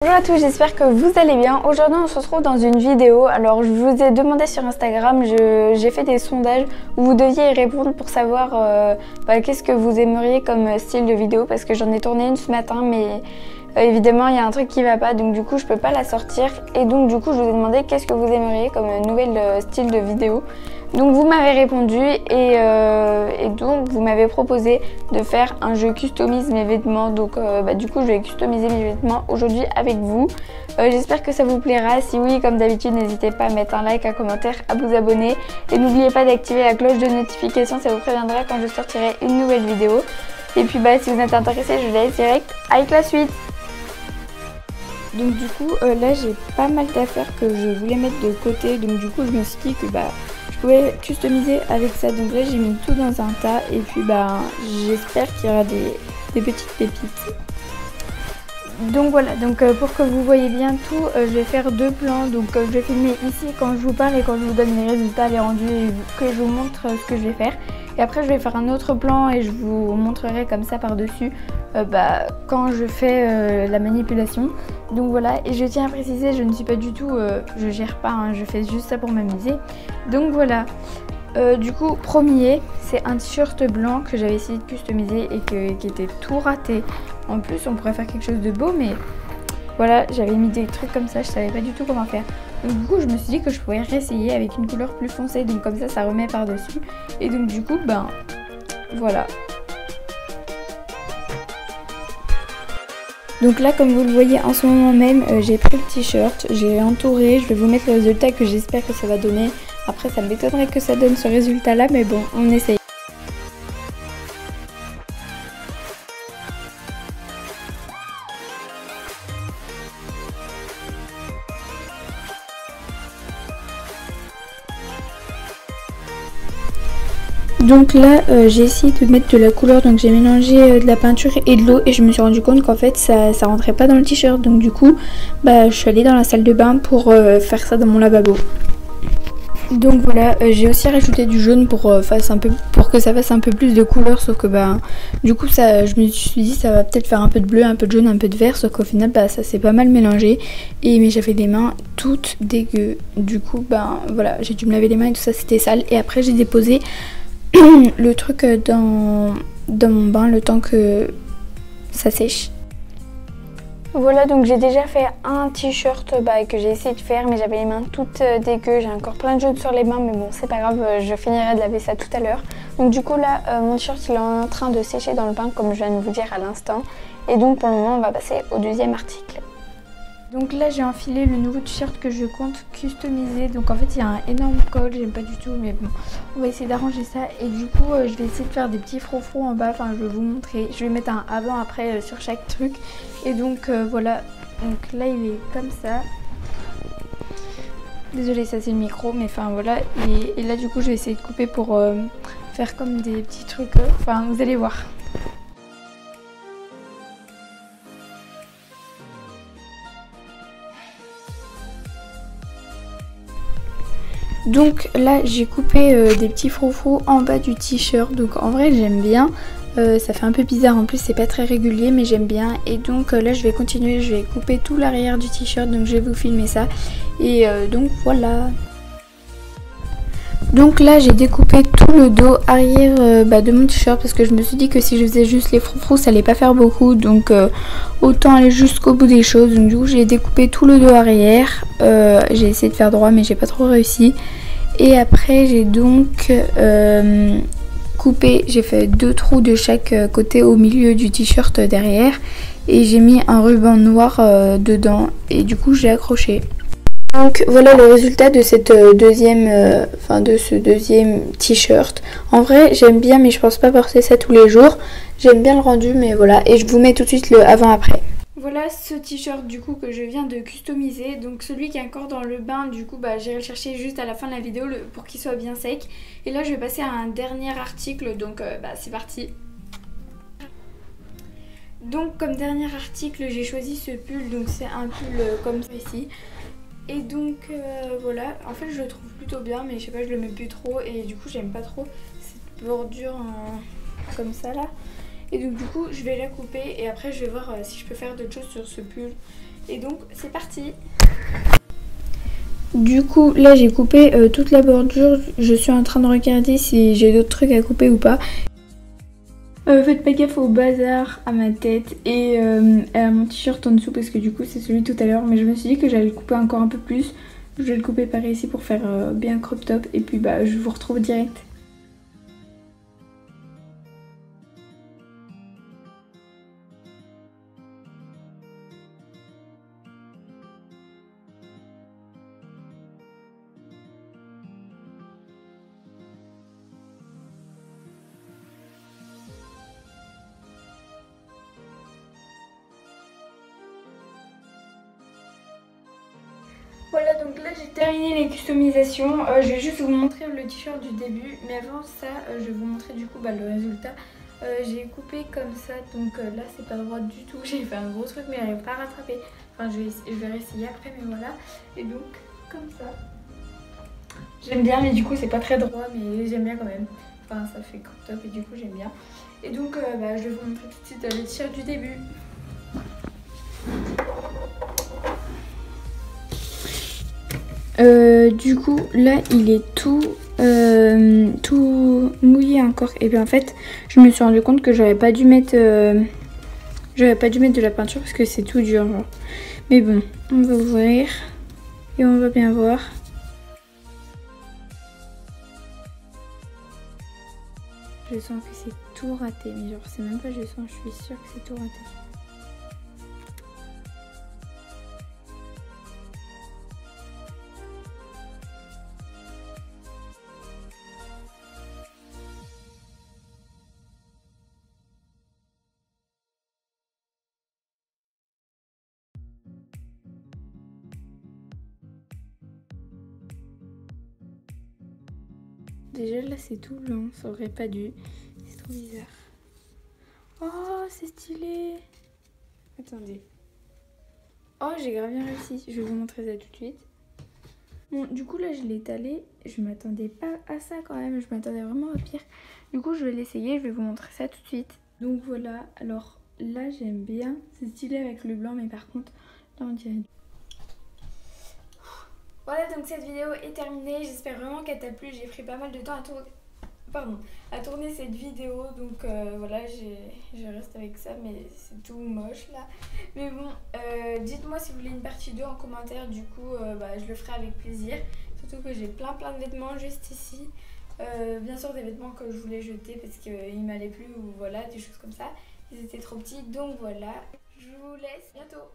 Bonjour à tous, j'espère que vous allez bien. Aujourd'hui on se retrouve dans une vidéo. Alors je vous ai demandé sur Instagram, j'ai fait des sondages où vous deviez y répondre pour savoir qu'est-ce que vous aimeriez comme style de vidéo, parce que j'en ai tourné une ce matin mais évidemment il y a un truc qui va pas, donc du coup je peux pas la sortir. Et donc du coup je vous ai demandé qu'est-ce que vous aimeriez comme nouvel style de vidéo. Donc vous m'avez répondu et donc vous m'avez proposé de faire un jeu customise mes vêtements. Donc du coup je vais customiser mes vêtements aujourd'hui avec vous. J'espère que ça vous plaira. Si oui, comme d'habitude, n'hésitez pas à mettre un like, un commentaire, à vous abonner. Et n'oubliez pas d'activer la cloche de notification, ça vous préviendra quand je sortirai une nouvelle vidéo. Et puis si vous êtes intéressé, je vous laisse direct avec la suite. Donc du coup là j'ai pas mal d'affaires que je voulais mettre de côté. Donc du coup je me suis dit que je pouvais customiser avec ça. Donc là j'ai mis tout dans un tas et puis j'espère qu'il y aura des petites pépites. Donc voilà, donc pour que vous voyez bien tout, je vais faire deux plans. Donc je vais filmer ici quand je vous parle et quand je vous donne les résultats, les rendus, et que je vous montre ce que je vais faire. Et après je vais faire un autre plan et je vous montrerai comme ça par dessus quand je fais la manipulation. Donc voilà, et je tiens à préciser, je ne suis pas du tout, je gère pas, hein, je fais juste ça pour m'amuser. Donc voilà. Du coup, premier, c'est un t-shirt blanc que j'avais essayé de customiser et qui était tout raté. En plus, on pourrait faire quelque chose de beau, mais voilà, j'avais mis des trucs comme ça, je savais pas du tout comment faire. Donc du coup, je me suis dit que je pourrais réessayer avec une couleur plus foncée, donc comme ça remet par-dessus. Et donc du coup, voilà. Donc là, comme vous le voyez en ce moment même, j'ai pris le t-shirt, j'ai entouré, je vais vous mettre le résultat que j'espère que ça va donner. Après, ça m'étonnerait que ça donne ce résultat-là, mais bon, on essaye. Donc là j'ai essayé de mettre de la couleur, donc j'ai mélangé de la peinture et de l'eau et je me suis rendu compte qu'en fait ça rentrait pas dans le t-shirt. Donc du coup je suis allée dans la salle de bain pour faire ça dans mon lavabo. Donc voilà, j'ai aussi rajouté du jaune pour que ça fasse un peu plus de couleur, sauf que du coup je me suis dit ça va peut-être faire un peu de bleu, un peu de jaune, un peu de vert, sauf qu'au final ça s'est pas mal mélangé mais j'avais les mains toutes dégueu. Du coup voilà, j'ai dû me laver les mains et tout ça, c'était sale. Et après j'ai déposé le truc dans mon bain le temps que ça sèche. Voilà, donc j'ai déjà fait un t-shirt que j'ai essayé de faire, mais j'avais les mains toutes dégueu, j'ai encore plein de jaune sur les mains, mais bon c'est pas grave, je finirai de laver ça tout à l'heure. Donc du coup là mon t-shirt il est en train de sécher dans le bain comme je viens de vous dire à l'instant, et donc pour le moment on va passer au deuxième article. Donc là j'ai enfilé le nouveau t-shirt que je compte customiser. Donc en fait il y a un énorme col, j'aime pas du tout, mais bon on va essayer d'arranger ça. Et du coup je vais essayer de faire des petits froufrous en bas, je vais vous montrer, je vais mettre un avant après sur chaque truc. Et donc voilà, donc là il est comme ça. Désolée, ça c'est le micro, mais voilà. Et là du coup je vais essayer de couper pour faire comme des petits trucs, vous allez voir. Donc là j'ai coupé des petits froufrous en bas du t-shirt. Donc en vrai j'aime bien, ça fait un peu bizarre, en plus c'est pas très régulier mais j'aime bien. Et donc là je vais continuer, je vais couper tout l'arrière du t-shirt, donc je vais vous filmer ça. Et donc voilà. Donc là j'ai découpé tout le dos arrière de mon t-shirt, parce que je me suis dit que si je faisais juste les froufrous ça allait pas faire beaucoup, donc autant aller jusqu'au bout des choses. Donc du coup j'ai découpé tout le dos arrière, j'ai essayé de faire droit mais j'ai pas trop réussi. Et après j'ai donc coupé, j'ai fait deux trous de chaque côté au milieu du t-shirt derrière, et j'ai mis un ruban noir dedans, et du coup j'ai accroché. Donc voilà le résultat de cette de ce deuxième t-shirt. En vrai j'aime bien, mais je pense pas porter ça tous les jours. J'aime bien le rendu, mais voilà. Et je vous mets tout de suite le avant-après. Voilà ce t-shirt du coup que je viens de customiser. Donc celui qui est encore dans le bain, du coup j'irai le chercher juste à la fin de la vidéo pour qu'il soit bien sec. Et là je vais passer à un dernier article, donc c'est parti. Donc comme dernier article j'ai choisi ce pull, donc c'est un pull comme ça ici. Et donc voilà, en fait je le trouve plutôt bien, mais je sais pas, je le mets plus trop, et du coup j'aime pas trop cette bordure comme ça là. Et donc du coup je vais la couper et après je vais voir si je peux faire d'autres choses sur ce pull. Et donc c'est parti. Du coup là j'ai coupé toute la bordure, je suis en train de regarder si j'ai d'autres trucs à couper ou pas. Faites pas gaffe au bazar à ma tête et à mon t-shirt en dessous parce que du coup c'est celui de tout à l'heure, mais je me suis dit que j'allais le couper encore un peu plus. Je vais le couper par ici pour faire bien crop top et puis bah je vous retrouve direct. Voilà, donc là j'ai terminé les customisations. Je vais juste vous montrer le t-shirt du début, mais avant ça je vais vous montrer du coup le résultat. J'ai coupé comme ça, donc là c'est pas droit du tout. J'ai fait un gros truc mais j'arrive pas à rattraper. Enfin je vais réessayer après, mais voilà. Et donc comme ça. J'aime bien, mais du coup c'est pas très droit, mais j'aime bien quand même. Enfin ça fait crop top et du coup j'aime bien. Et donc je vais vous montrer tout de suite le t-shirt du début. Du coup là il est tout mouillé encore, et bien en fait je me suis rendu compte que j'aurais pas dû mettre de la peinture parce que c'est tout dur genre. Mais bon, on va ouvrir et on va bien voir. Je sens que c'est tout raté, mais genre c'est même pas je sens, je suis sûre que c'est tout raté. Déjà là c'est tout blanc, ça aurait pas dû, c'est trop bizarre. Oh c'est stylé. Attendez. Oh j'ai grave bien réussi, je vais vous montrer ça tout de suite. Bon du coup là je l'ai étalé, je m'attendais pas à ça quand même, je m'attendais vraiment à pire. Du coup je vais l'essayer, je vais vous montrer ça tout de suite. Donc voilà, alors là j'aime bien, c'est stylé avec le blanc, mais par contre là on dirait... Voilà, donc cette vidéo est terminée, j'espère vraiment qu'elle t'a plu. J'ai pris pas mal de temps à tourner cette vidéo, donc voilà, je reste avec ça, mais c'est tout moche là. Mais bon, dites-moi si vous voulez une partie 2 en commentaire, du coup je le ferai avec plaisir. Surtout que j'ai plein de vêtements juste ici. Bien sûr des vêtements que je voulais jeter parce qu'ils m'allaient plus, ou voilà, des choses comme ça. Ils étaient trop petits, donc voilà. Je vous laisse, bientôt.